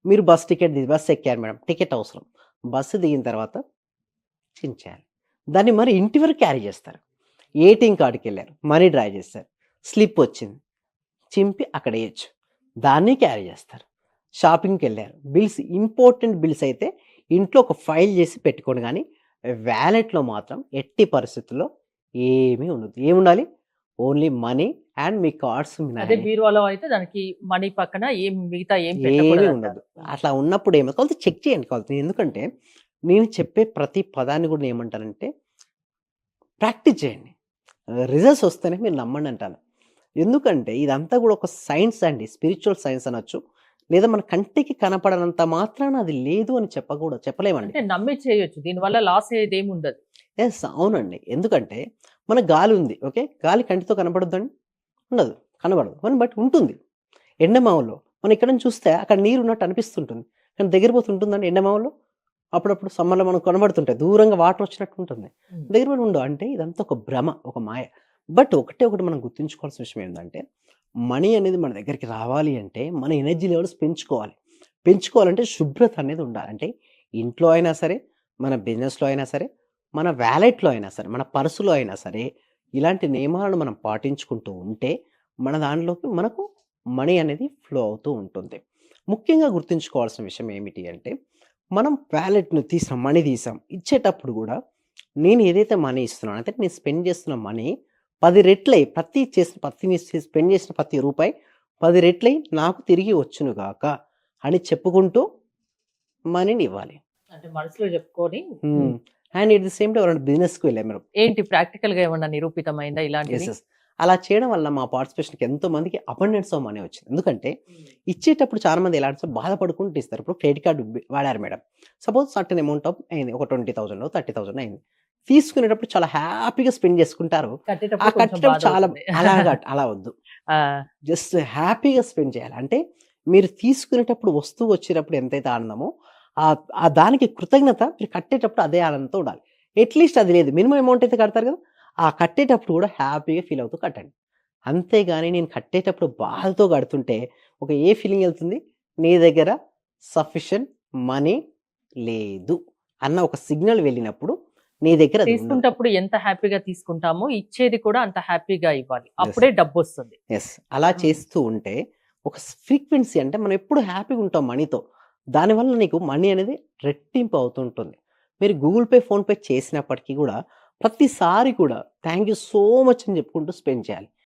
మీరు బస్ ఎక్కారు madam. Ticket అవసరం. బస్సు దిగిన తర్వాత చించేయాలి. దాన్ని మరి ఇంటి వరకు క్యారీ చేస్తారు. ఏటీఎం కార్డ్‌కెళ్లారు. మనీ డ్రా చేశారు. స్లిప్ వచ్చింది. చింపి అక్కడేయొచ్చు. దాన్ని క్యారీ చేస్తారు. షాపింగ్‌కెళ్లారు. ఇంపార్టెంట్ బిల్స్ అయితే ఇంట్లో ఒక ఫైల్ చేసి పెట్టుకోండి గానీ, వాలెట్‌లో మాత్రం ఎట్టి పరిస్థితుల్లో ఏమీ ఉండదు. ఏముండాలి? Only money and me cards అదే మినహాయి బీరువాలో అయితే దానికి మనీ పక్కన మిగతా ఏం ఏమీ పెట్టకూడదంటారు. ఉండదు. అట్లా ఉన్నప్పుడు కావాలంటే చెక్ చేయండి కావాలంటే. ఎందుకంటే, నేను చెప్పే ప్రతి పదాన్ని కూడా ఏమంటానంటే, ప్రాక్టీస్ చేయండి. రిజల్ట్స్ వస్తేనే మీరు నమ్మండి అంటాను. ఎందుకంటే, ఇదంతా కూడా ఒక సైన్స్ అండి. స్పిరిచ్యువల్ సైన్స్ అనొచ్చు. లేదా మన కంటికి కనపడనంత మాత్రాన అది లేదు అని చెప్పలేమండి. అంటే నమ్మి చేయొచ్చు. దీనివల్ల లాస్ అయ్యేదేముండదు. యెస్. అవునండి. ఎందుకంటే, మన గాలి ఉంది. ఓకే. గాలి కంటితో కనపడుద్దండి? ఉండదు. కనబడదు. బట్ ఉంటుంది. ఎండమావులో మనం ఇక్కడ నుంచి చూస్తే అక్కడ నీరున్నట్టు అనిపిస్తుంటుంది. కానీ దగ్గర పోతే ఉంటుందండి ఎండమావులో? అప్పుడప్పుడు సమ్మర్‌లో మనకు కనబడుతుంటాయి. దూరంగా వాటర్ వచ్చినట్టు ఉంటుంది. హ్మ్. దగ్గర పోయి ఉండవు. అంటే ఇదంతా ఒక భ్రమ, ఒక మాయ. బట్ ఒకటే ఒకటి మనం గుర్తుంచుకోవాల్సిన విషయం ఏందంటే, మనీ అనేది మన దగ్గరికి రావాలి అంటే, మన ఎనర్జీ లెవెల్స్ పెంచుకోవాలి. పెంచుకోవాలంటే శుభ్రత అనేది ఉండాలి. అంటే ఇంట్లో అయినా సరే, మన బిజినెస్‌లో అయినా సరే, మన వాలెట్‌లో అయినా సరే, మన పర్సులో అయినా సరే, ఇలాంటి నియమాలను మనం పాటించుకుంటూ ఉంటే, మన దాంట్లోకి మనకు మనీ అనేది ఫ్లో అవుతూ ఉంటుంది. ముఖ్యంగా గుర్తుంచుకోవాల్సిన విషయం ఏమిటి అంటే, మనం వాలెట్‌ను తీసాం, మనీ తీసాం. ఇచ్చేటప్పుడు గూడా నేను ఏదైతే మనీ ఇస్తున్నానో, అంటే నేను స్పెండ్ చేస్తున్న మనీ 10 రెట్లయి స్పెండ్ చేసిన ప్రతి రూపాయి 10 రెట్లయి నాకు తిరిగి వచ్చును గాక అని చెప్పుకుంటూ మనీని ఇవ్వాలి. అంటే మనసులో చెప్పుకొని హ్మ్. And at the same time ఎవరైనా బిజినెస్‌కి వెళ్ళారు మీరు. ఏంటి ప్రాక్టికల్‌గా ఏమన్నా నిరూపితమైందా ఇలాంటివి? యెస్. అలా చేయడం వల్ల మా పార్టిసిపేషన్‌కి ఎంతో మందికి అబండెన్స్ ఆఫ్ మనీ వచ్చింది. ఎందుకంటే ఇచ్చేటప్పుడు చాలా మంది ఎలా అంటే బాధపడుకుంటూ ఇస్తారు. ఇప్పుడు క్రెడిట్ కార్డ్ వాడారు madam. Suppose certain amount of అయింది. ఒక 20,000 30,000 అయింది. తీసుకునేటప్పుడు చాలా హ్యాపీగా స్పెండ్ చేసుకుంటారు. ఆ కట్టేటప్పుడు కొంచెం కట్టేటప్పుడు చాలా బాధవుతుంది. అలా వద్దు. ఆ! జస్ట్ హ్యాపీగా స్పెండ్ చేయాలి. అంటే మీరు తీసుకునేటప్పుడు వస్తువు వచ్చేటప్పుడు ఎంతైతే ఆనందమో ఆ దానికి కృతజ్ఞత మీరు కట్టేటప్పుడు అదే ఆనందంతో ఉండాలి. అట్‌లీస్ట్ అది లేదు. మినిమమ్ అమౌంట్ అయితే కడతారు కదా! ఆ కట్టేటప్పుడు కూడా హ్యాపీగా ఫీల్ అవుతూ కట్టండి. అంతేగాని నేను కట్టేటప్పుడు బాధతో కడుతుంటే ఏ ఫీలింగ్ ఎళ్తుంది? నీ దగ్గర సఫిషియెంట్ మనీ లేదు అన్న ఒక సిగ్నల్ వెళ్ళినప్పుడు నీ దగ్గర అది ఉండదు. తీసుకుంటప్పుడు ఎంత హ్యాపీగా తీసుకుంటామో, ఇచ్చేది కూడా అంత హ్యాపీగా ఇవ్వాలి. యెస్. అప్పుడే డబ్బొస్తుంది. యెస్. అలా హ్మ్. చేస్తూ ఉంటే ఒక ఫ్రీక్వెన్సీ అంటే మనం ఎప్పుడు హ్యాపీగా ఉంటాం మనీతో. దానివల్ల నీకు మనీ అనేది రెట్టింపు అవుతూ ఉంటుంది. మీరు గూగుల్ పే, ఫోన్‌పే చేసినప్పటికీ గూడా ప్రతిసారి కూడా థాంక్ యూ సో మచ్ అని చెప్పుకుంటూ స్పెండ్ చేయాలి.